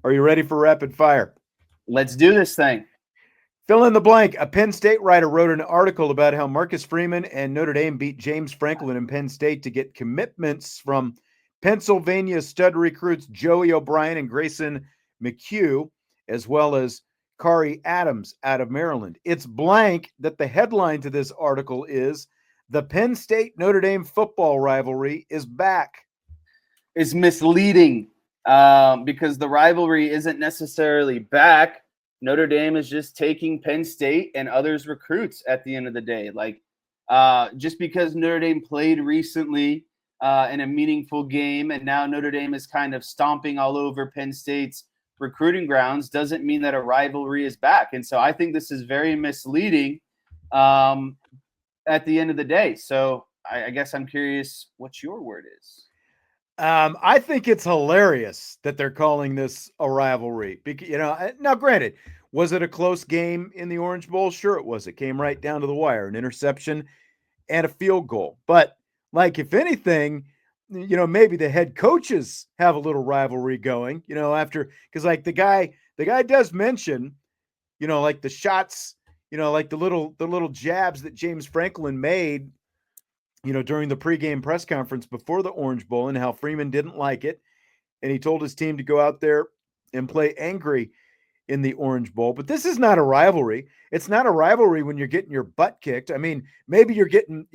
Are you ready for rapid fire? Let's do this thing. Fill in the blank. A Penn State writer wrote an article about how Marcus Freeman and Notre Dame beat James Franklin and Penn State to get commitments from Pennsylvania stud recruits Joey O'Brien and Grayson McHugh, as well as Kari Adams out of Maryland. It's blank that the headline to this article is "The Penn State Notre Dame football rivalry is back." Is misleading because the rivalry isn't necessarily back. Notre Dame is just taking Penn State and others recruits at the end of the day. Like, just because Notre Dame played recently in a meaningful game and now Notre Dame is kind of stomping all over Penn State's recruiting grounds doesn't mean that a rivalry is back. And so I think this is very misleading at the end of the day. So I guess I'm curious what your word is. I think it's hilarious that they're calling this a rivalry. Because, now granted, was it a close game in the Orange Bowl? Sure it was. It came right down to the wire, an interception and a field goal. But like, if anything, maybe the head coaches have a little rivalry going, after, because like the guy does mention, like the shots, like the little jabs that James Franklin made, during the pregame press conference before the Orange Bowl, and how Freeman didn't like it. And he told his team to go out there and play angry in the Orange Bowl. But this is not a rivalry. It's not a rivalry when you're getting your butt kicked. I mean, maybe you're getting,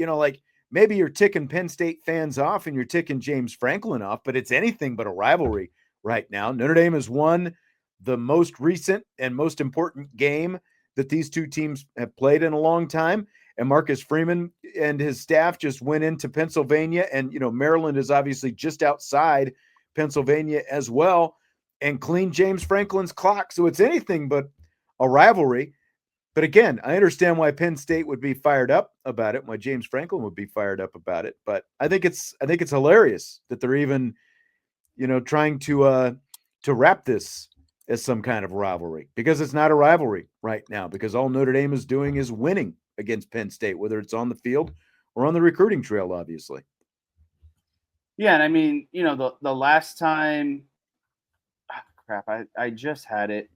maybe you're ticking Penn State fans off and you're ticking James Franklin off, but it's anything but a rivalry right now. Notre Dame has won the most recent and most important game that these two teams have played in a long time. And Marcus Freeman and his staff just went into Pennsylvania, and Maryland is obviously just outside Pennsylvania as well, and cleaned James Franklin's clock. So it's anything but a rivalry. But again, I understand why Penn State would be fired up about it, why James Franklin would be fired up about it. But I think it's hilarious that they're even trying to wrap this as some kind of rivalry, because it's not a rivalry right now, because all Notre Dame is doing is winning against Penn State, whether it's on the field or on the recruiting trail, obviously. Yeah, and I mean, the last time, I just had it.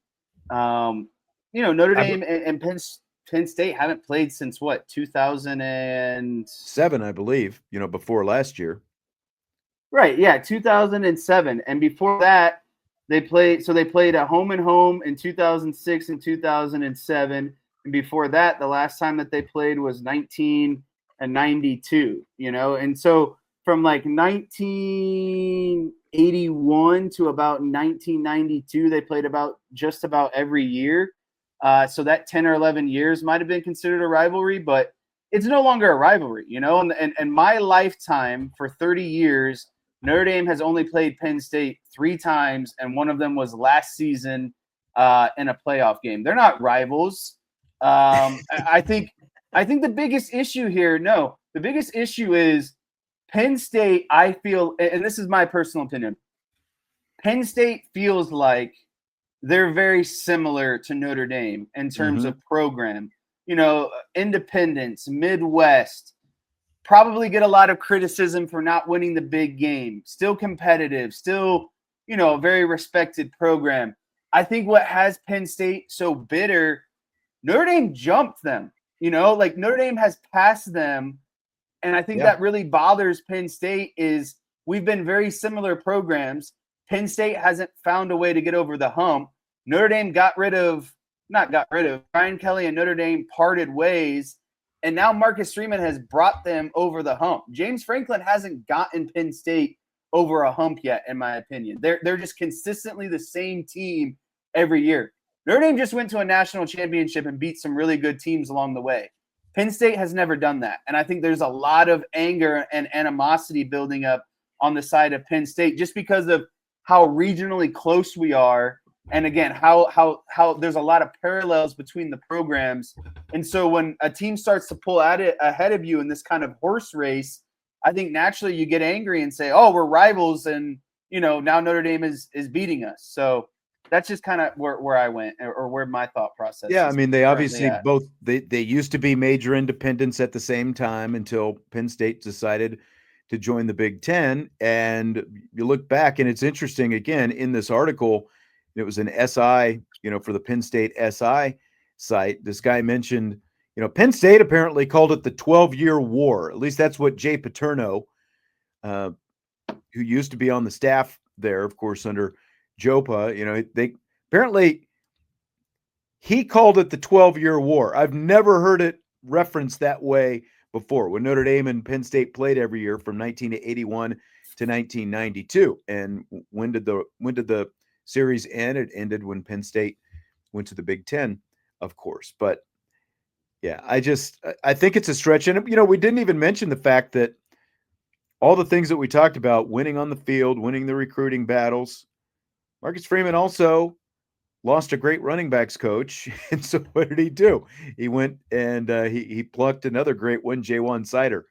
Notre Dame and Penn State haven't played since what, 2007, I believe, before last year. Right, yeah, 2007. And before that, they played a home and home in 2006 and 2007. And before that, the last time that they played was 1992, and so from like 1981 to about 1992, they played just about every year. So that 10 or 11 years might have been considered a rivalry, but it's no longer a rivalry, and my lifetime for 30 years, Notre Dame has only played Penn State 3 times, and one of them was last season in a playoff game. They're not rivals. I think the biggest issue here, the biggest issue is Penn State, I feel, and this is my personal opinion, Penn State feels like they're very similar to Notre Dame in terms of program. Independence, Midwest, probably get a lot of criticism for not winning the big game, still competitive, still, a very respected program. I think what has Penn State so bitter, Notre Dame jumped them, like Notre Dame has passed them. And I think that really bothers Penn State is we've been very similar programs. Penn State hasn't found a way to get over the hump. Notre Dame Brian Kelly and Notre Dame parted ways. And now Marcus Freeman has brought them over the hump. James Franklin hasn't gotten Penn State over a hump yet, in my opinion. They're just consistently the same team every year. Notre Dame just went to a national championship and beat some really good teams along the way. Penn State has never done that. And I think there's a lot of anger and animosity building up on the side of Penn State just because of how regionally close we are. And again, how there's a lot of parallels between the programs. And so when a team starts to pull at it ahead of you in this kind of horse race, I think naturally you get angry and say, oh, we're rivals. And, now Notre Dame is beating us. So that's just kind of where I went or where my thought process. Yeah, I mean, they obviously both they used to be major independents at the same time until Penn State decided to join the Big Ten. And you look back, and it's interesting again in this article, it was an SI, for the Penn State SI site. This guy mentioned, Penn State apparently called it the 12-year war. At least that's what Jay Paterno, who used to be on the staff there, of course, under Jopa, they apparently he called it the 12-year war. I've never heard it referenced that way before, when Notre Dame and Penn State played every year from 1981 to 1992. And when did the series end? It ended when Penn State went to the Big Ten, of course. But yeah, I think it's a stretch. And, we didn't even mention the fact that all the things that we talked about, winning on the field, winning the recruiting battles, Marcus Freeman also lost a great running backs coach. And so what did he do? He went and he plucked another great one, J1 Sider,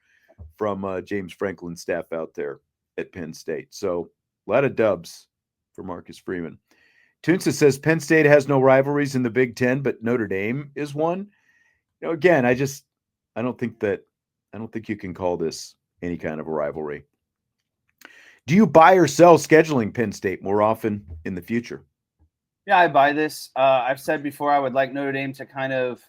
from James Franklin's staff out there at Penn State. So a lot of dubs for Marcus Freeman. Toonsa says Penn State has no rivalries in the Big Ten, but Notre Dame is one. Again, I don't think you can call this any kind of a rivalry. Do you buy or sell scheduling Penn State more often in the future? Yeah, I buy this. I've said before I would like Notre Dame to kind of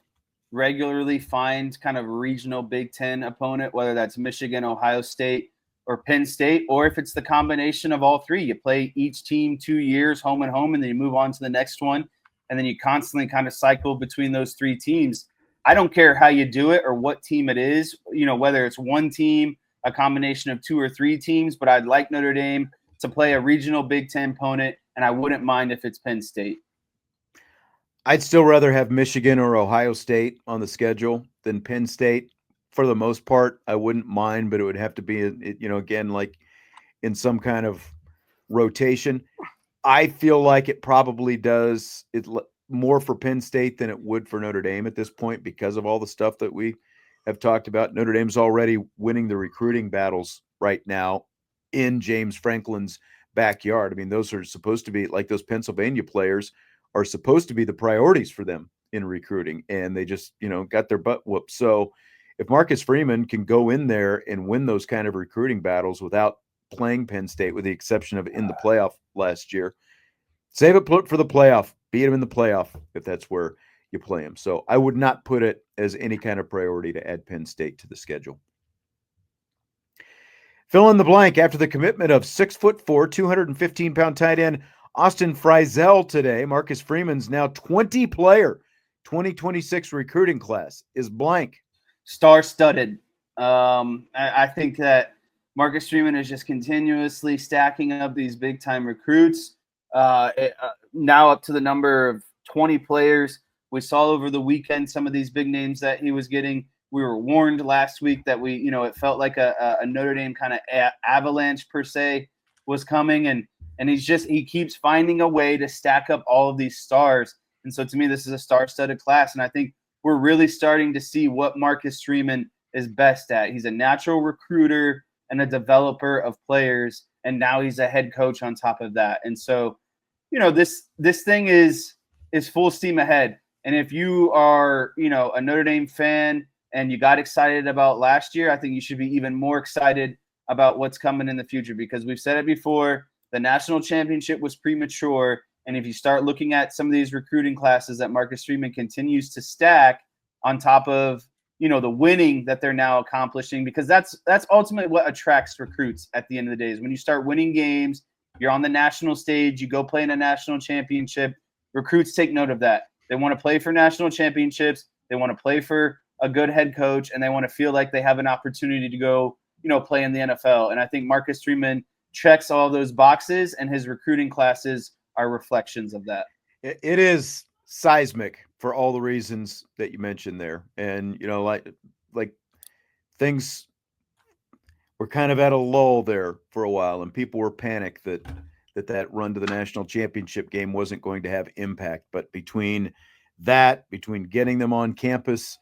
regularly find kind of a regional Big Ten opponent, whether that's Michigan, Ohio State, or Penn State, or if it's the combination of all three. You play each team 2 years, home and home, and then you move on to the next one, and then you constantly kind of cycle between those three teams. I don't care how you do it or what team it is, whether it's one team, a combination of 2 or 3 teams, but I'd like Notre Dame to play a regional Big Ten opponent, and I wouldn't mind if it's Penn State. I'd still rather have Michigan or Ohio State on the schedule than Penn State. For the most part, I wouldn't mind, but it would have to be, again, like in some kind of rotation. I feel like it probably does it more for Penn State than it would for Notre Dame at this point, because of all the stuff that we have talked about. Notre Dame's already winning the recruiting battles right now in James Franklin's backyard. I mean, those are supposed to be, like, those Pennsylvania players are supposed to be the priorities for them in recruiting, and they just, got their butt whooped. So if Marcus Freeman can go in there and win those kind of recruiting battles without playing Penn State, with the exception of in the playoff last year, save it for the playoff, beat him in the playoff if that's where you play him. So I would not put it as any kind of priority to add Penn State to the schedule. Fill in the blank. After the commitment of 6'4", 215-pound tight end Preston Fryzel today, Marcus Freeman's now 20-player 2026 recruiting class is blank. Star-studded. I think that Marcus Freeman is just continuously stacking up these big-time recruits. Now up to the number of 20 players. We saw over the weekend some of these big names that he was getting. We were warned last week that it felt like a Notre Dame kind of avalanche per se was coming, and he keeps finding a way to stack up all of these stars. And so to me, this is a star-studded class, and I think we're really starting to see what Marcus Freeman is best at. He's a natural recruiter and a developer of players, and now he's a head coach on top of that. And so, this thing is full steam ahead. And if you are, a Notre Dame fan and you got excited about last year, I think you should be even more excited about what's coming in the future, because we've said it before, the national championship was premature. And if you start looking at some of these recruiting classes that Marcus Freeman continues to stack on top of, the winning that they're now accomplishing, because that's ultimately what attracts recruits at the end of the day, is when you start winning games, you're on the national stage, you go play in a national championship, recruits take note of that. They want to play for national championships. They want to play for a good head coach, and they want to feel like they have an opportunity to go, play in the NFL. And I think Marcus Freeman checks all those boxes, and his recruiting classes are reflections of that. It is seismic for all the reasons that you mentioned there. And, like things were kind of at a lull there for a while, and people were panicked that run to the national championship game wasn't going to have impact. But between getting them on campus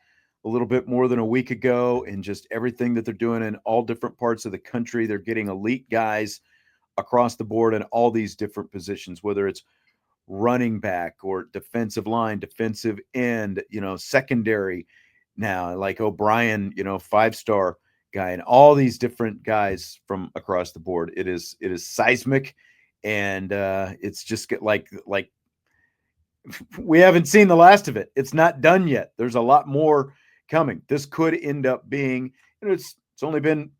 a little bit more than a week ago, and just everything that they're doing in all different parts of the country, they're getting elite guys across the board in all these different positions, whether it's running back or defensive line, defensive end, secondary now, like O'Brien, 5-star guy, and all these different guys from across the board. It is seismic, and it's just like we haven't seen the last of it. It's not done yet. There's a lot more coming. This could end up being, it's only been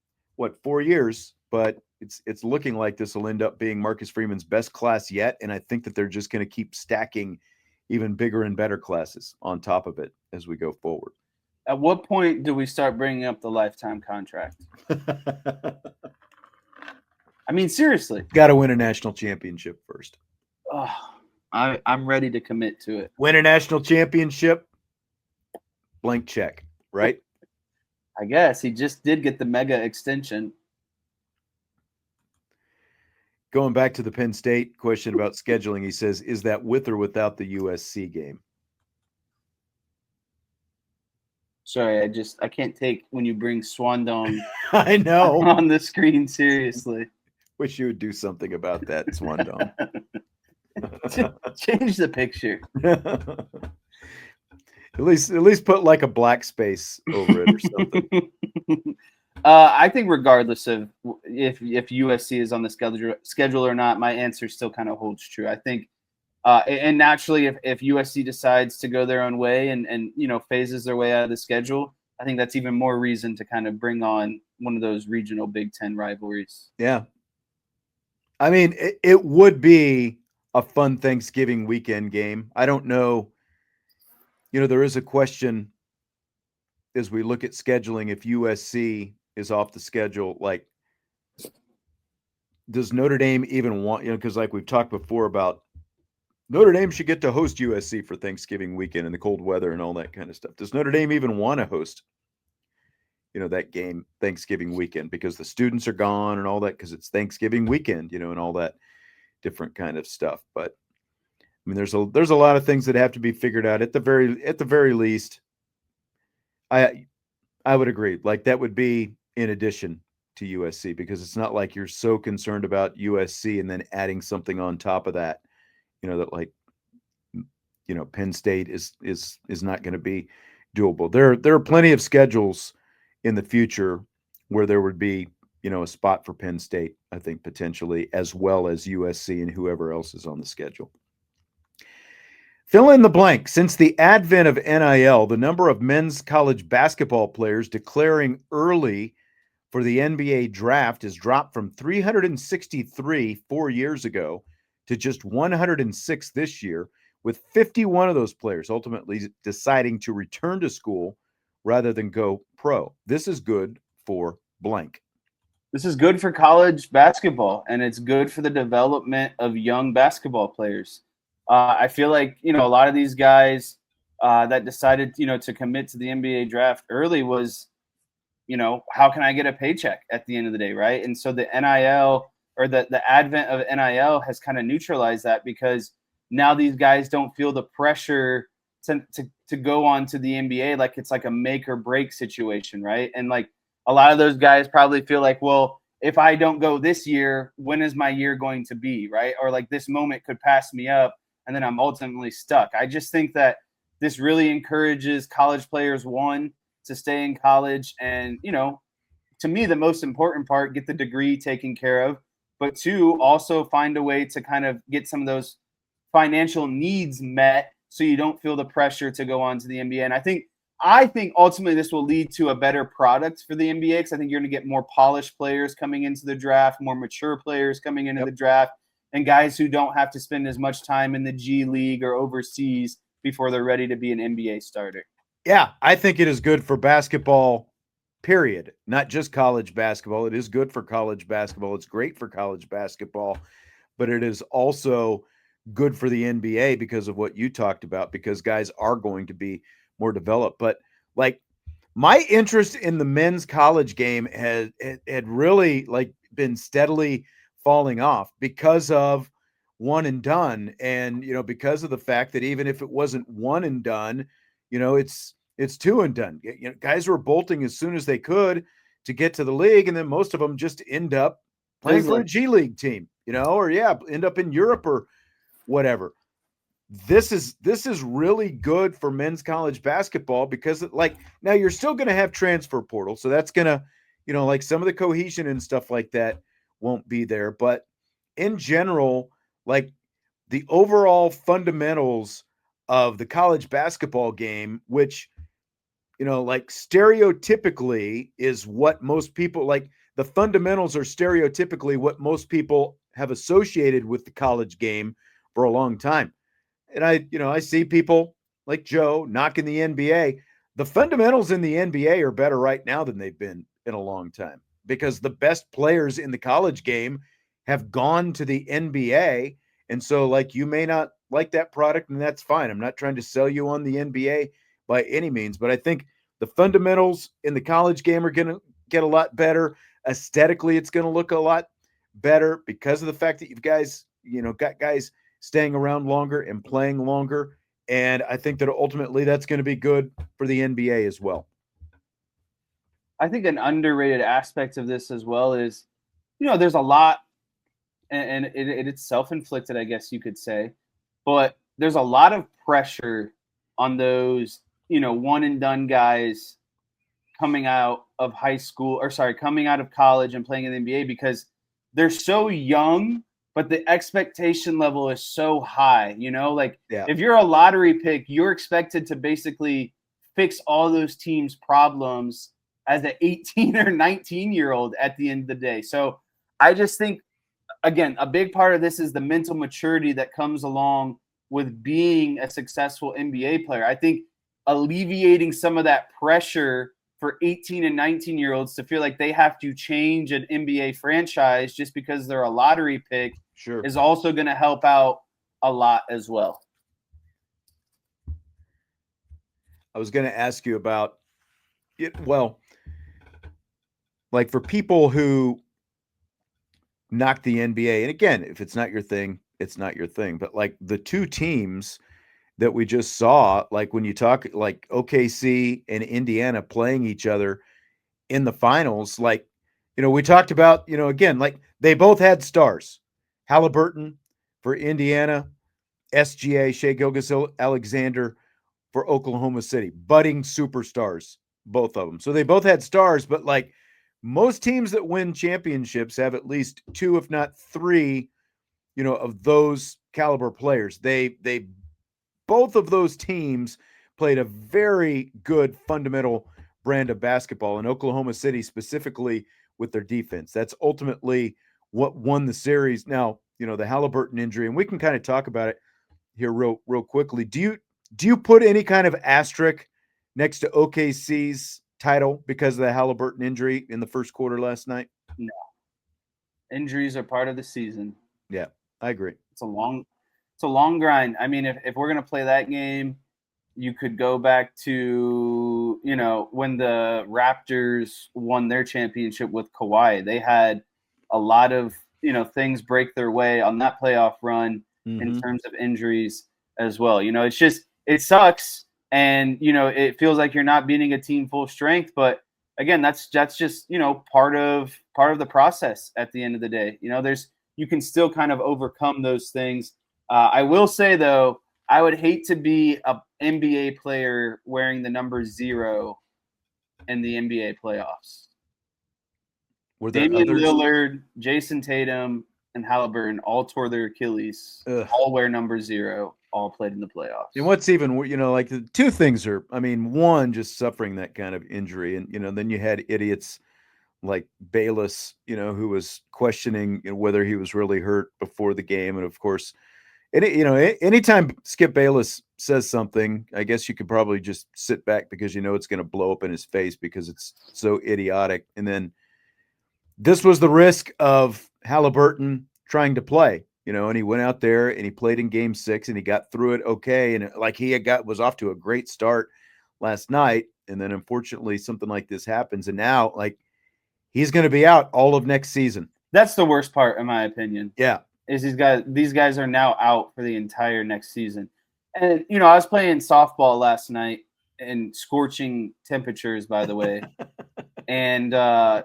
4 years, but it's looking like this will end up being Marcus Freeman's best class yet. And I think that they're just going to keep stacking even bigger and better classes on top of it as we go forward. At what point do we start bringing up the lifetime contract? I mean, seriously. Got to win a national championship first. Oh, I'm ready to commit to it. Win a national championship, blank check, right? I guess he just did get the mega extension. Going back to the Penn State question about scheduling, he says, is that with or without the USC game? Sorry, I can't take when you bring Swandong I know on the screen seriously. Wish you would do something about that, Swandong. Change the picture. At least put like a black space over it or something. I think regardless of if USC is on the schedule or not, my answer still kind of holds true. I think, and naturally, if USC decides to go their own way and phases their way out of the schedule, I think that's even more reason to kind of bring on one of those regional Big Ten rivalries. Yeah. I mean, it would be a fun Thanksgiving weekend game. I don't know. There is a question as we look at scheduling if USC is off the schedule. Like, does Notre Dame even want, because like we've talked before about Notre Dame should get to host USC for Thanksgiving weekend and the cold weather and all that kind of stuff. Does Notre Dame even want to host, that game Thanksgiving weekend because the students are gone and all that because it's Thanksgiving weekend, and all that different kind of stuff. But I mean, there's a lot of things that have to be figured out at the very least. I would agree. Like that would be in addition to USC because it's not like you're so concerned about USC and then adding something on top of that, that like, Penn State is not going to be doable. There are plenty of schedules in the future where there would be, a spot for Penn State, I think potentially, as well as USC and whoever else is on the schedule. Fill in the blank. Since the advent of NIL, the number of men's college basketball players declaring early for the NBA draft has dropped from 363 4 years ago to just 106 this year, with 51 of those players ultimately deciding to return to school rather than go pro. This is good for blank. This is good for college basketball, and it's good for the development of young basketball players. I feel like, a lot of these guys that decided, to commit to the NBA draft early was, how can I get a paycheck at the end of the day, right? And so the NIL or the advent of NIL has kind of neutralized that because now these guys don't feel the pressure to go on to the NBA like it's like a make or break situation, right? And like a lot of those guys probably feel like, well, if I don't go this year, when is my year going to be, right? Or like this moment could pass me up and then I'm ultimately stuck. I just think that this really encourages college players, one, to stay in college and, to me, the most important part, get the degree taken care of, but two, also find a way to kind of get some of those financial needs met so you don't feel the pressure to go on to the NBA. And I think ultimately this will lead to a better product for the NBA because I think you're going to get more polished players coming into the draft, more mature players coming into the draft, and guys who don't have to spend as much time in the G League or overseas before they're ready to be an NBA starter. Yeah, I think it is good for basketball, period. Not just college basketball. It is good for college basketball. It's great for college basketball, but it is also good for the NBA because of what you talked about, because guys are going to be more developed. But like my interest in the men's college game had really like been steadily falling off because of one and done. And, because of the fact that even if it wasn't one and done, it's two and done. Guys were bolting as soon as they could to get to the league. And then most of them just end up playing for a G League team, or end up in Europe or whatever. This is really good for men's college basketball because like now you're still going to have transfer portal. So that's going to, like some of the cohesion and stuff like that won't be there. But in general, like the overall fundamentals of the college basketball game, which, like stereotypically is what most people like. The fundamentals are stereotypically what most people have associated with the college game for a long time. And I see people like Joe knocking the NBA. The fundamentals in the NBA are better right now than they've been in a long time because the best players in the college game have gone to the NBA. And so, like, you may not like that product, and that's fine. I'm not trying to sell you on the NBA by any means, but I think the fundamentals in the college game are going to get a lot better. Aesthetically, it's going to look a lot better because of the fact that you've guys, got guys staying around longer and playing longer. And I think that ultimately that's going to be good for the NBA as well. I think an underrated aspect of this as well is, there's a lot, and it's self-inflicted, I guess you could say, but there's a lot of pressure on those, one and done guys coming out of coming out of college and playing in the NBA because they're so young, but the expectation level is so high, If you're a lottery pick, you're expected to basically fix all those teams' problems as an 18 or 19-year-old at the end of the day. So I just think, again, a big part of this is the mental maturity that comes along with being a successful NBA player. I think alleviating some of that pressure for 18 and 19-year-olds to feel like they have to change an NBA franchise just because they're a lottery pick is also going to help out a lot as well. I was going to ask you about it. Well, like for people who knock the NBA, and again, if it's not your thing, it's not your thing. But like the two teams that we just saw, like when you talk like OKC and Indiana playing each other in the finals, like, we talked about, again, like they both had stars. Halliburton for Indiana, SGA, Shai Gilgeous-Alexander for Oklahoma City, budding superstars, both of them. So they both had stars, but like most teams that win championships have at least two, if not three, of those caliber players. They both of those teams played a very good fundamental brand of basketball, in Oklahoma City specifically with their defense. That's ultimately what won the series. Now, the Halliburton injury, and we can kind of talk about it here real quickly. Do you put any kind of asterisk next to OKC's title because of the Halliburton injury in the first quarter last night? No. Injuries are part of the season. Yeah, I agree. It's a long grind. I mean, if we're going to play that game, you could go back to, when the Raptors won their championship with Kawhi. They had a lot of, things break their way on that playoff run in terms of injuries as well. It's just, it sucks. And, it feels like you're not beating a team full strength. But again, that's just, part of the process at the end of the day. You can still kind of overcome those things. I will say, though, I would hate to be an NBA player wearing the number 0 in the NBA playoffs. Damian Lillard, Jason Tatum, and Halliburton all tore their Achilles. Ugh. All wear number 0. All played in the playoffs. And what's even, like the two things are, one, just suffering that kind of injury. And, then you had idiots like Bayless, who was questioning whether he was really hurt before the game. And of course, anytime Skip Bayless says something, I guess you could probably just sit back because it's going to blow up in his face because it's so idiotic. And then this was the risk of Halliburton trying to play, and he went out there and he played in game 6 and he got through it okay. And was off to a great start last night. And then unfortunately something like this happens. And now he's going to be out all of next season. That's the worst part, in my opinion. Yeah. Is these guys are now out for the entire next season. And, I was playing softball last night in scorching temperatures, by the way. And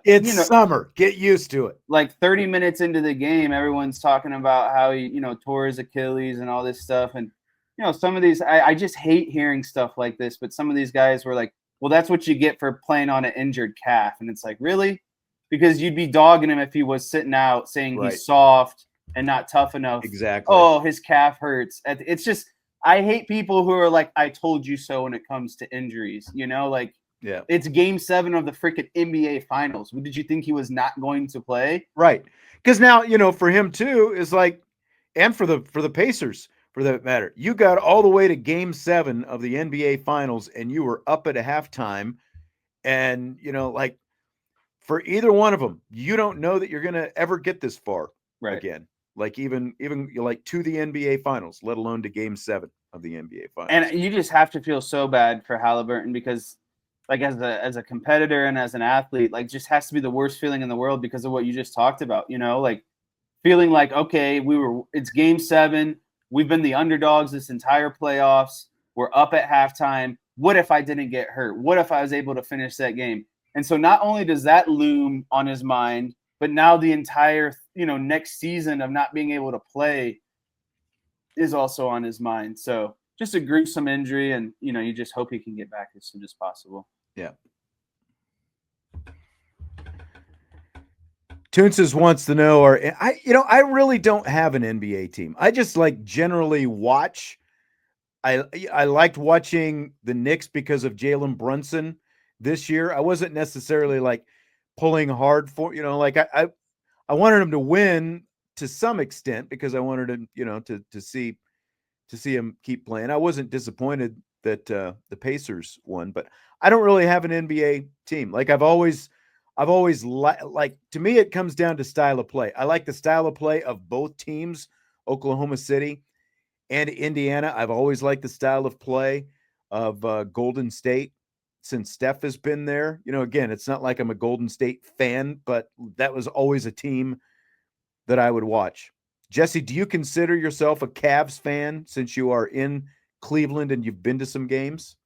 it's summer. Get used to it. Like 30 minutes into the game, everyone's talking about how he, tore his Achilles and all this stuff. And, some of these, I just hate hearing stuff like this, but some of these guys were like, well, that's what you get for playing on an injured calf. And it's like, really? Because you'd be dogging him if he was sitting out saying he's soft and not tough enough. Exactly. Oh, his calf hurts. It's just, I hate people who are like, I told you so when it comes to injuries, like Yeah. it's game 7 of the freaking NBA finals. Did you think he was not going to play? Right. Because now, for him too, is like, and for the Pacers, for that matter, you got all the way to game 7 of the NBA finals and you were up at a halftime. And, like for either one of them, you don't know that you're going to ever get this far again. Like even like to the NBA finals, let alone to game 7 of the NBA finals. And you just have to feel so bad for Halliburton because like as a competitor and as an athlete, like just has to be the worst feeling in the world because of what you just talked about, like feeling like, okay, it's game 7. We've been the underdogs this entire playoffs. We're up at halftime. What if I didn't get hurt? What if I was able to finish that game? And so not only does that loom on his mind, but now the entire, next season of not being able to play is also on his mind. So just a gruesome injury, and, you just hope he can get back as soon as possible. Yeah. Toonces wants to know, I really don't have an NBA team. I just like generally watch. I liked watching the Knicks because of Jalen Brunson this year. I wasn't necessarily like pulling hard for, like I wanted him to win to some extent because I wanted him, to see him keep playing. I wasn't disappointed that the Pacers won, but I don't really have an NBA team. Like I've always like to me, it comes down to style of play. I like the style of play of both teams, Oklahoma City and Indiana. I've always liked the style of play of Golden State since Steph has been there. Again, it's not like I'm a Golden State fan, but that was always a team that I would watch. Jesse, do you consider yourself a Cavs fan since you are in Cleveland and you've been to some games?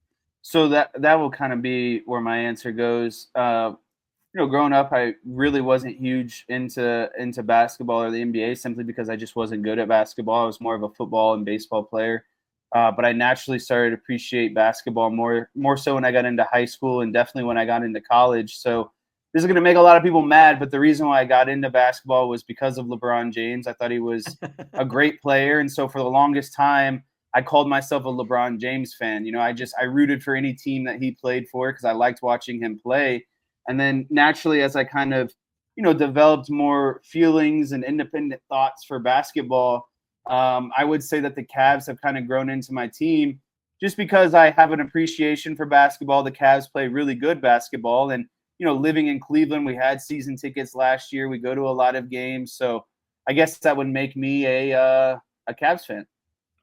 So that will kind of be where my answer goes. Growing up, I really wasn't huge into basketball or the NBA simply because I just wasn't good at basketball. I was more of a football and baseball player. But I naturally started to appreciate basketball more so when I got into high school and definitely when I got into college. So this is going to make a lot of people mad, but the reason why I got into basketball was because of LeBron James. I thought he was a great player. And so for the longest time, I called myself a LeBron James fan. I rooted for any team that he played for because I liked watching him play. And then naturally, as I kind of, developed more feelings and independent thoughts for basketball, I would say that the Cavs have kind of grown into my team just because I have an appreciation for basketball. The Cavs play really good basketball. And, living in Cleveland, we had season tickets last year. We go to a lot of games. So I guess that would make me a Cavs fan.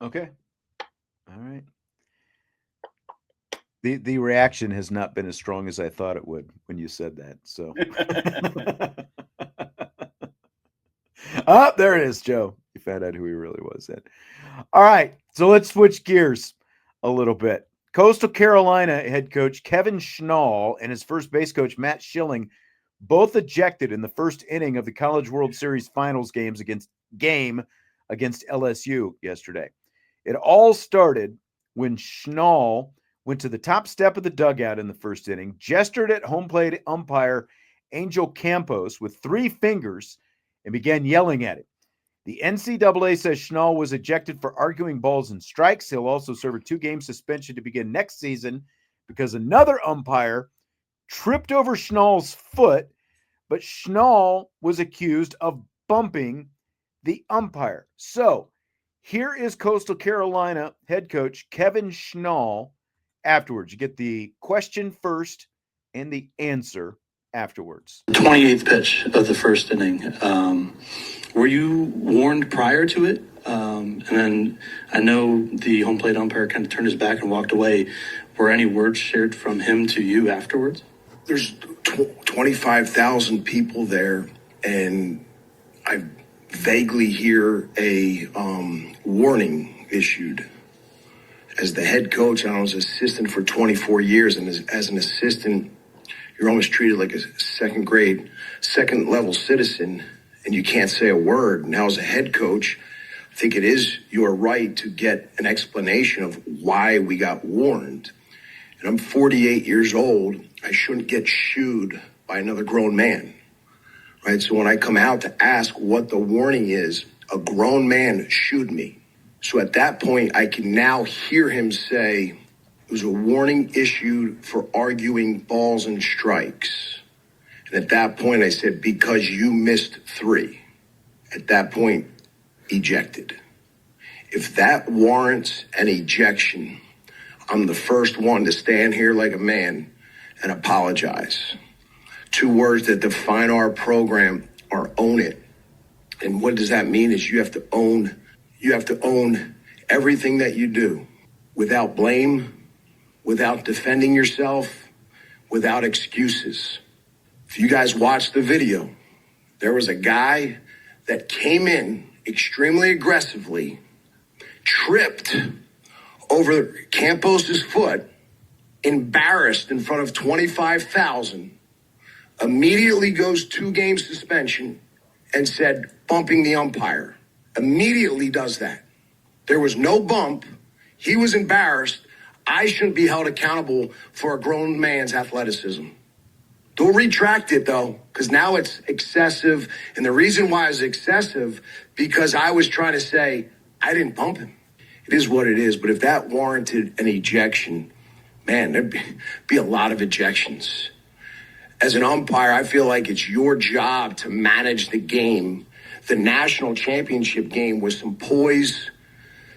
Okay. All right. The reaction has not been as strong as I thought it would when you said that. So, there it is, Joe. You found out who he really was then. All right, so let's switch gears a little bit. Coastal Carolina head coach Kevin Schnall and his first base coach Matt Schilling both ejected in the first inning of the College World Series Finals against LSU yesterday. It all started when Schnall went to the top step of the dugout in the first inning, gestured at home plate umpire Angel Campos with 3 fingers, and began yelling at him. The NCAA says Schnall was ejected for arguing balls and strikes. He'll also serve a 2-game suspension to begin next season because another umpire tripped over Schnall's foot, but Schnall was accused of bumping the umpire. So here is Coastal Carolina head coach Kevin Schnall afterwards. You get the question first and the answer afterwards. 28th pitch of the first inning. Were you warned prior to it? And then I know the home plate umpire kind of turned his back and walked away. Were any words shared from him to you afterwards? There's 25,000 people there, and I vaguely hear a warning issued. As the head coach, I was assistant for 24 years, and as an assistant, you're almost treated like a second level citizen, and you can't say a word. Now, as a head coach, I think it is your right to get an explanation of why we got warned. And I'm 48 years old. I shouldn't get shooed by another grown man, right? So when I come out to ask what the warning is, a grown man shooed me. So at that point, I can now hear him say, it was a warning issued for arguing balls and strikes. And at that point, I said, because you missed 3. At that point, ejected. If that warrants an ejection, I'm the first one to stand here like a man and apologize. 2 words that define our program are own it. And what does that mean is you have to own everything that you do without blame, without defending yourself, without excuses. If you guys watched the video, there was a guy that came in extremely aggressively, tripped over Campos's foot, embarrassed in front of 25,000, immediately goes 2-game suspension and said, bumping the umpire. Immediately does that. There was no bump. He was embarrassed. I shouldn't be held accountable for a grown man's athleticism. Don't retract it, though, because now it's excessive. And the reason why it's excessive, because I was trying to say, I didn't bump him. It is what it is. But if that warranted an ejection, man, there'd be a lot of ejections. As an umpire, I feel like it's your job to manage the game, the national championship game, with some poise,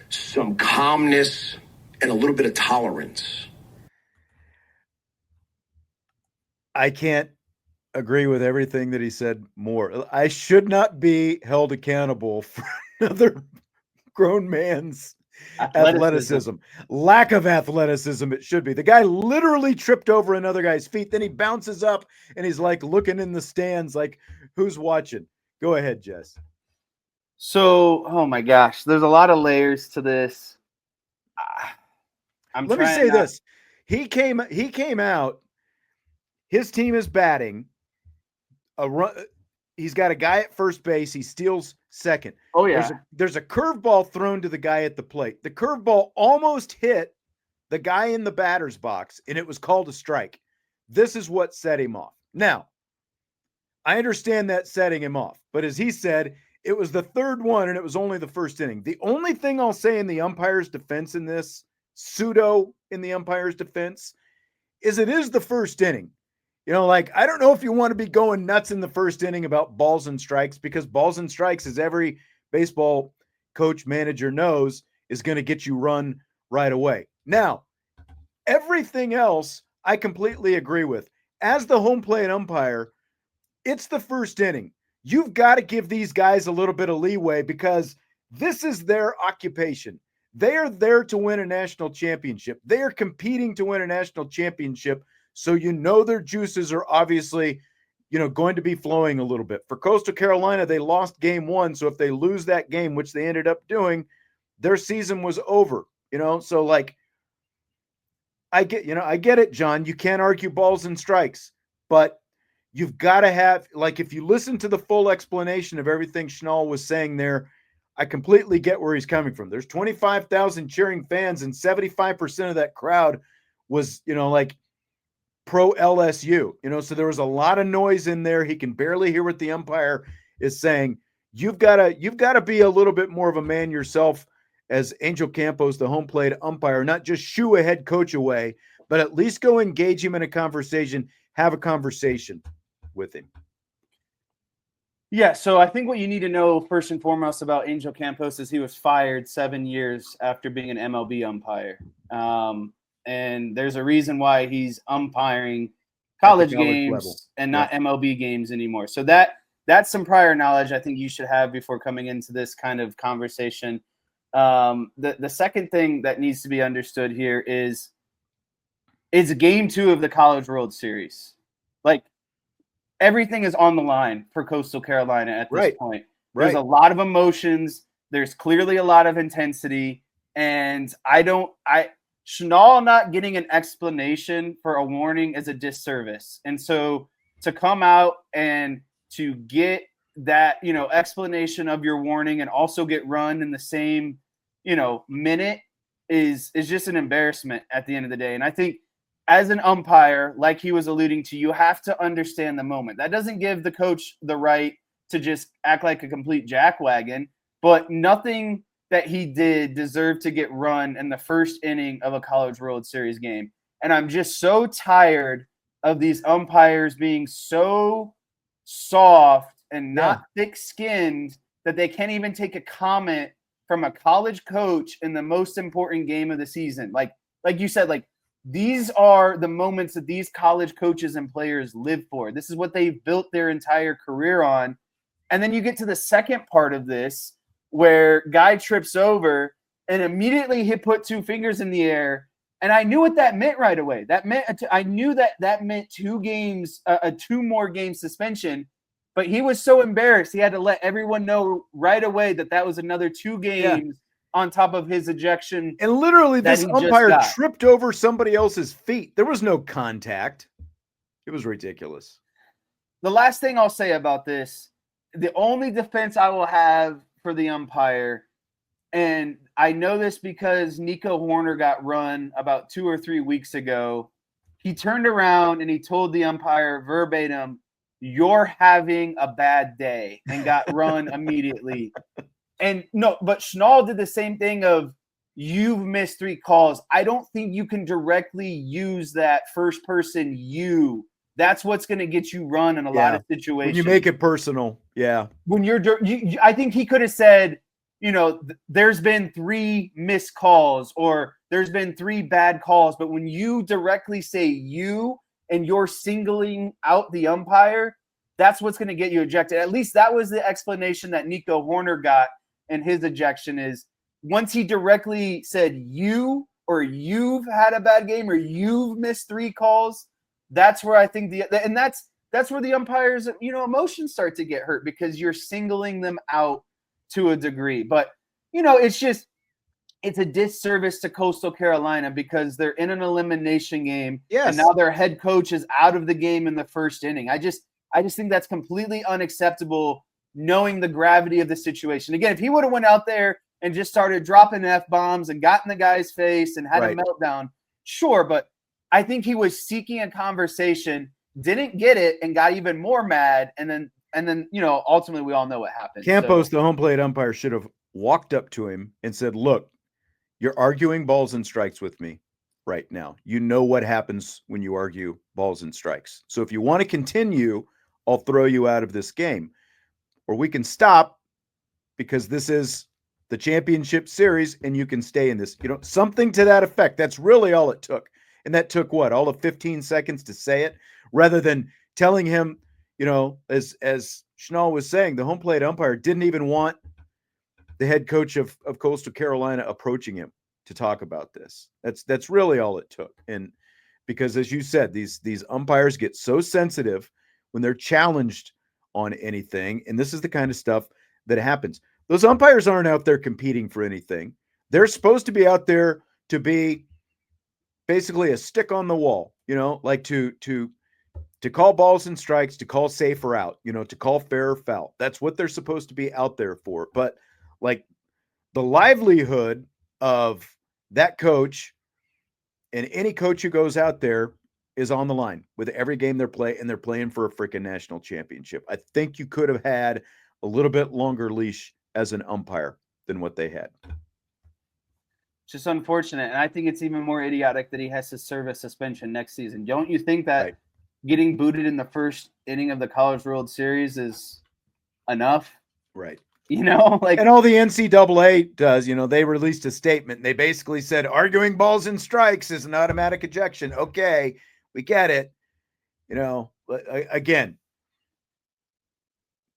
some calmness, and a little bit of tolerance. I can't agree with everything that he said more. I should not be held accountable for another grown man's athleticism. Lack of athleticism, it should be. The guy literally tripped over another guy's feet. Then he bounces up and he's like looking in the stands like, who's watching? Go ahead, Jess. So, oh my gosh, there's a lot of layers to this. Let me say this. He came out. His team is batting. He's got a guy at first base. He steals second. Oh, yeah. There's a curveball thrown to the guy at the plate. The curveball almost hit the guy in the batter's box, and it was called a strike. This is what set him off. Now, I understand that setting him off, but as he said, it was the third one, and it was only the first inning. The only thing I'll say in the umpire's defense in this, in the umpire's defense, is it is the first inning. You know, like, I don't know if you want to be going nuts in the first inning about balls and strikes, because balls and strikes, as every baseball coach, manager knows, is going to get you run right away. Now, everything else I completely agree with. As the home plate umpire, it's the first inning. You've got to give these guys a little bit of leeway because this is their occupation. They are there to win a national championship. They are competing to win a national championship. So you know their juices are obviously, going to be flowing a little bit. For Coastal Carolina, they lost game 1. So if they lose that game, which they ended up doing, their season was over. So like, I get it, John. You can't argue balls and strikes, but you've got to have, like, if you listen to the full explanation of everything Schnall was saying there, I completely get where he's coming from. There's 25,000 cheering fans, and 75% of that crowd was, pro LSU, so there was a lot of noise in there. He can barely hear what the umpire is saying. You've got to be a little bit more of a man yourself as Angel Campos, the home plate umpire, not just shoo a head coach away, but at least go engage him in a conversation, have a conversation with him. Yeah, so I think what you need to know first and foremost about Angel Campos is he was fired 7 years after being an MLB umpire. And there's a reason why he's umpiring college games level and not MLB games anymore. So that's some prior knowledge I think you should have before coming into this kind of conversation. The second thing that needs to be understood here is it's game 2 of the College World Series. Like, everything is on the line for Coastal Carolina at this point. There's a lot of emotions. There's clearly a lot of intensity. And Schnall not getting an explanation for a warning is a disservice. And so to come out and to get that, explanation of your warning and also get run in the same, minute is just an embarrassment at the end of the day. And I think as an umpire, like he was alluding to, you have to understand the moment. That doesn't give the coach the right to just act like a complete jackwagon, but nothing that he did deserve to get run in the first inning of a College World Series game. And I'm just so tired of these umpires being so soft and not thick-skinned that they can't even take a comment from a college coach in the most important game of the season. Like you said, like, these are the moments that these college coaches and players live for. This is what they've built their entire career on. And then you get to the second part of this where guy trips over and immediately he put two fingers in the air. And I knew what that meant right away. I knew that meant 2 games, a 2 more game suspension. But he was so embarrassed, he had to let everyone know right away that was another 2 games on top of his ejection. And literally, this umpire tripped over somebody else's feet. There was no contact. It was ridiculous. The last thing I'll say about this, the only defense I will have for the umpire, and I know this because Nico Horner got run about 2 or 3 weeks ago. He turned around and he told the umpire verbatim, "You're having a bad day," and got run immediately. And no, but Schnall did the same thing of, "You've missed 3 calls." I don't think you can directly use that first person you. That's what's going to get you run in a lot of situations. When you make it personal, When I think he could have said, there's been 3 missed calls or there's been 3 bad calls. But when you directly say you and you're singling out the umpire, that's what's going to get you ejected. At least that was the explanation that Nico Horner got in his ejection, is once he directly said you or you've had a bad game or you've missed 3 calls, that's where I think that's where the umpires, emotions start to get hurt, because you're singling them out to a degree. But, it's a disservice to Coastal Carolina because they're in an elimination game. Yes. And now their head coach is out of the game in the first inning. I just think that's completely unacceptable, knowing the gravity of the situation. Again, if he would have went out there and just started dropping F-bombs and got in the guy's face and had a meltdown, sure. But I think he was seeking a conversation, didn't get it, and got even more mad. And then ultimately we all know what happened. Campos, the home plate umpire, should have walked up to him and said, "Look, you're arguing balls and strikes with me right now. You know what happens when you argue balls and strikes. So if you want to continue, I'll throw you out of this game. Or we can stop, because this is the championship series and you can stay in this." Something to that effect. That's really all it took. And that took what? All of 15 seconds to say it, rather than telling him, as Schnall was saying, the home plate umpire didn't even want the head coach of Coastal Carolina approaching him to talk about this. That's really all it took. And because, as you said, these umpires get so sensitive when they're challenged on anything. And this is the kind of stuff that happens. Those umpires aren't out there competing for anything. They're supposed to be out there to be basically a stick on the wall, like to call balls and strikes, to call safe or out, to call fair or foul. That's what they're supposed to be out there for. But like, the livelihood of that coach and any coach who goes out there is on the line with every game they're playing, and they're playing for a freaking national championship. I think you could have had a little bit longer leash as an umpire than what they had. Just unfortunate. And I think it's even more idiotic that he has to serve a suspension next season. Don't you think that getting booted in the first inning of the College World Series is enough? Right. And all the NCAA does, they released a statement. They basically said arguing balls and strikes is an automatic ejection. Okay, we get it. Again,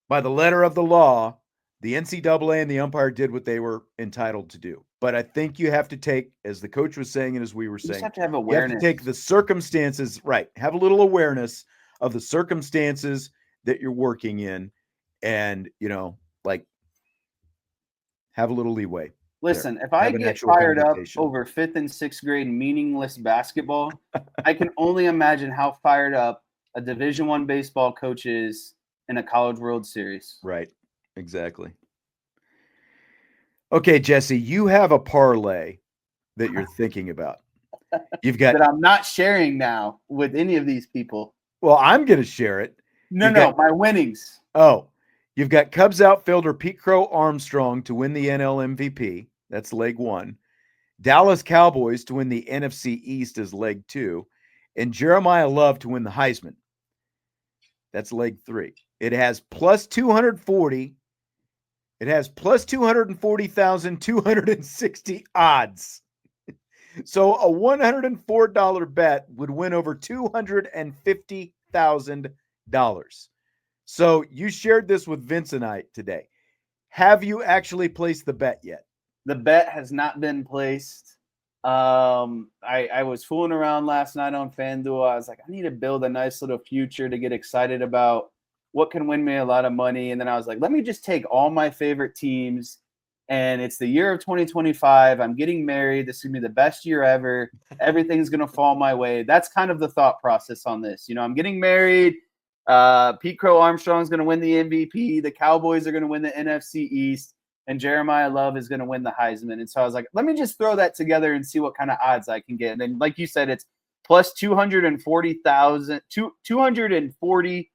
by the letter of the law, the NCAA and the umpire did what they were entitled to do. But I think you have to take, as the coach was saying and as we were saying, you have to have awareness. You have to take the circumstances, right? Have a little awareness of the circumstances that you're working in, and have a little leeway. Listen, if I get fired up over 5th and 6th grade meaningless basketball, I can only imagine how fired up a Division I baseball coach is in a College World Series. Right. Exactly. Okay, Jesse, you have a parlay that you're thinking about. You've got that I'm not sharing now with any of these people. Well, I'm going to share it. No, my winnings. Oh, you've got Cubs outfielder Pete Crow Armstrong to win the NL MVP. That's leg 1. Dallas Cowboys to win the NFC East is leg 2. And Jeremiah Love to win the Heisman. That's leg 3. It has plus 240. It has plus 240,260 odds. So a $104 bet would win over $250,000. So you shared this with Vince and I today. Have you actually placed the bet yet? The bet has not been placed. I was fooling around last night on FanDuel. I was like, I need to build a nice little future to get excited about what can win me a lot of money. And then I was like, let me just take all my favorite teams. And it's the year of 2025. I'm getting married. This is going to be the best year ever. Everything's going to fall my way. That's kind of the thought process on this. You know, I'm getting married. Pete Crow Armstrong's going to win the MVP. The Cowboys are going to win the NFC East. And Jeremiah Love is going to win the Heisman. And so I was like, let me just throw that together and see what kind of odds I can get. And then, like you said, it's plus 240,000, 240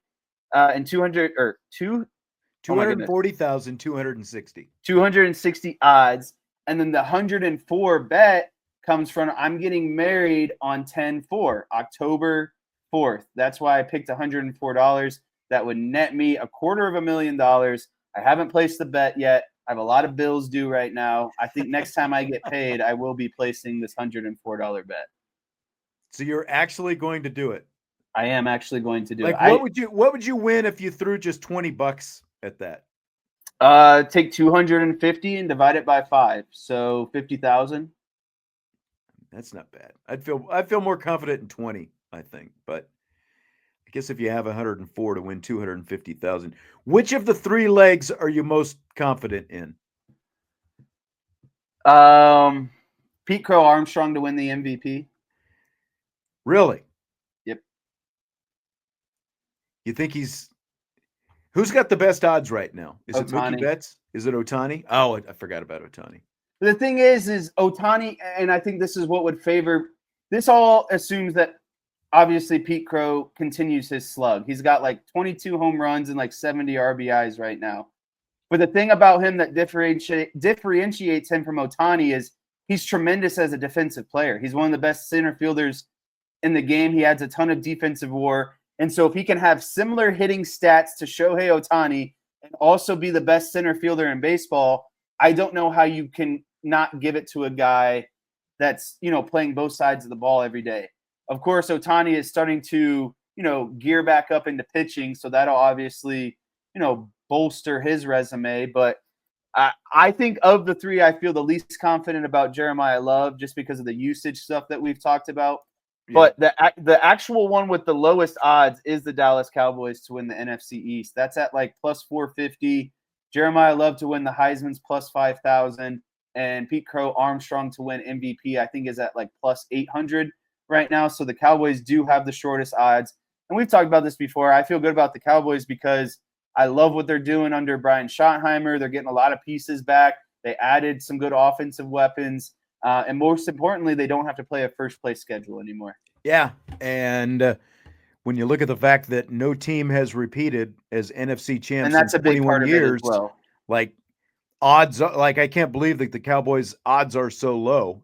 and 200 or 240,260. 260 odds. And then the 104 bet comes from I'm getting married on 10/4, October 4th. That's why I picked $104. That would net me $250,000. I haven't placed the bet yet. I have a lot of bills due right now. I think next time I get paid, I will be placing this $104 bet. So you're actually going to do it? I am actually going to do it. What would you win if you threw just $20 at that? Take 250 and divide it by 5. So 50,000. That's not bad. I'd feel more confident in 20, I think. But I guess if you have 104 to win 250,000, which of the 3 legs are you most confident in? Pete Crow Armstrong to win the MVP. Really? Yep. You think who's got the best odds right now? Is Ohtani. It Mookie Betts? Is it Ohtani? Oh, I forgot about Ohtani. The thing is Ohtani, and I think this is what would favor. This all assumes that obviously Pete Crow continues his slug. He's got like 22 home runs and like 70 RBIs right now. But the thing about him that differentiates him from Ohtani is he's tremendous as a defensive player. He's one of the best center fielders in the game. He adds a ton of defensive WAR. And so if he can have similar hitting stats to Shohei Ohtani and also be the best center fielder in baseball, I don't know how you can not give it to a guy that's, playing both sides of the ball every day. Of course, Ohtani is starting to, gear back up into pitching. So that'll obviously, bolster his resume. But I think of the 3, I feel the least confident about Jeremiah Love just because of the usage stuff that we've talked about. Yeah. But the actual one with the lowest odds is the Dallas Cowboys to win the NFC East. That's at like plus 450. Jeremiah Love to win the Heisman's plus 5,000. And Pete Crow Armstrong to win MVP, I think, is at like plus 800 right now. So the Cowboys do have the shortest odds. And we've talked about this before. I feel good about the Cowboys because I love what they're doing under Brian Schottenheimer. They're getting a lot of pieces back. They added some good offensive weapons. And most importantly, they don't have to play a first-place schedule anymore. Yeah, and when you look at the fact that no team has repeated as NFC champs and that's in a big 21 part of years, it as well. Like odds, like I can't believe that the Cowboys' odds are so low.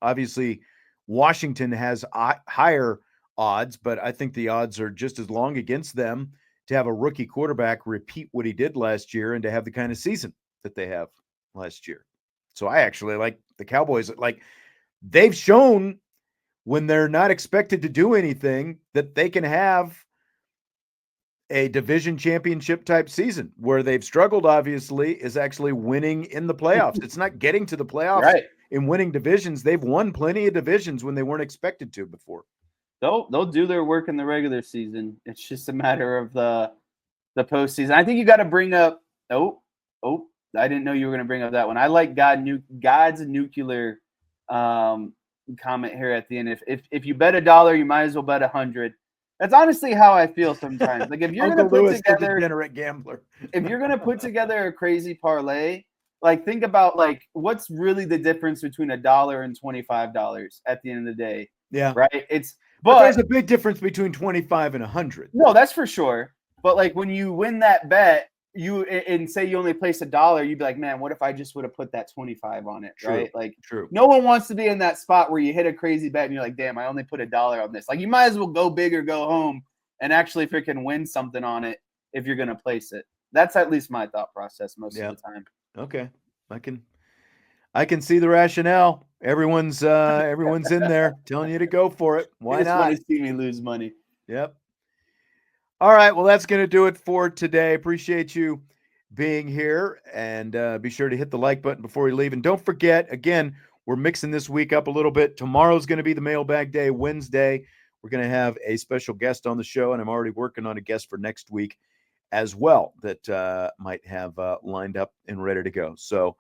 Obviously Washington has higher odds, but I think the odds are just as long against them to have a rookie quarterback repeat what he did last year and to have the kind of season that they have last year. So I actually like the Cowboys. Like they've shown when they're not expected to do anything that they can have a division championship type season. Where they've struggled, obviously, is actually winning in the playoffs. It's not getting to the playoffs right. and winning divisions. They've won plenty of divisions when they weren't expected to before. They'll do their work in the regular season. It's just a matter of the postseason. I think you got to bring up. Oh, I didn't know you were going to bring up that one. I like God's nuclear comment here at the end. If you bet $1, you might as well bet 100. That's honestly how I feel sometimes. Like if you're going to put together degenerate gambler, if you're going to put together a crazy parlay, like think about like what's really the difference between $1 and $25 at the end of the day. Yeah, right. But there's a big difference between 25 and 100. No, that's for sure. But like when you win that bet, and say you only place $1, you'd be like, man, what if I just would have put that 25 on it, True, right? Like, true. no one wants to be in that spot where you hit a crazy bet and you're like, damn, I only put $1 on this. Like, you might as well go big or go home and actually freaking win something on it if you're going to place it. That's at least my thought process most of the time. Okay, I can see the rationale. Everyone's in there telling you to go for it. Why not? Want to see me lose money. Yep. All right. Well, that's going to do it for today. Appreciate you being here, and be sure to hit the like button before you leave. And don't forget, again, we're mixing this week up a little bit. Tomorrow's going to be the mailbag day. Wednesday, we're going to have a special guest on the show, and I'm already working on a guest for next week as well that might have lined up and ready to go. So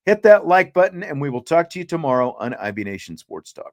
hit that like button, and we will talk to you tomorrow on IB Nation Sports Talk.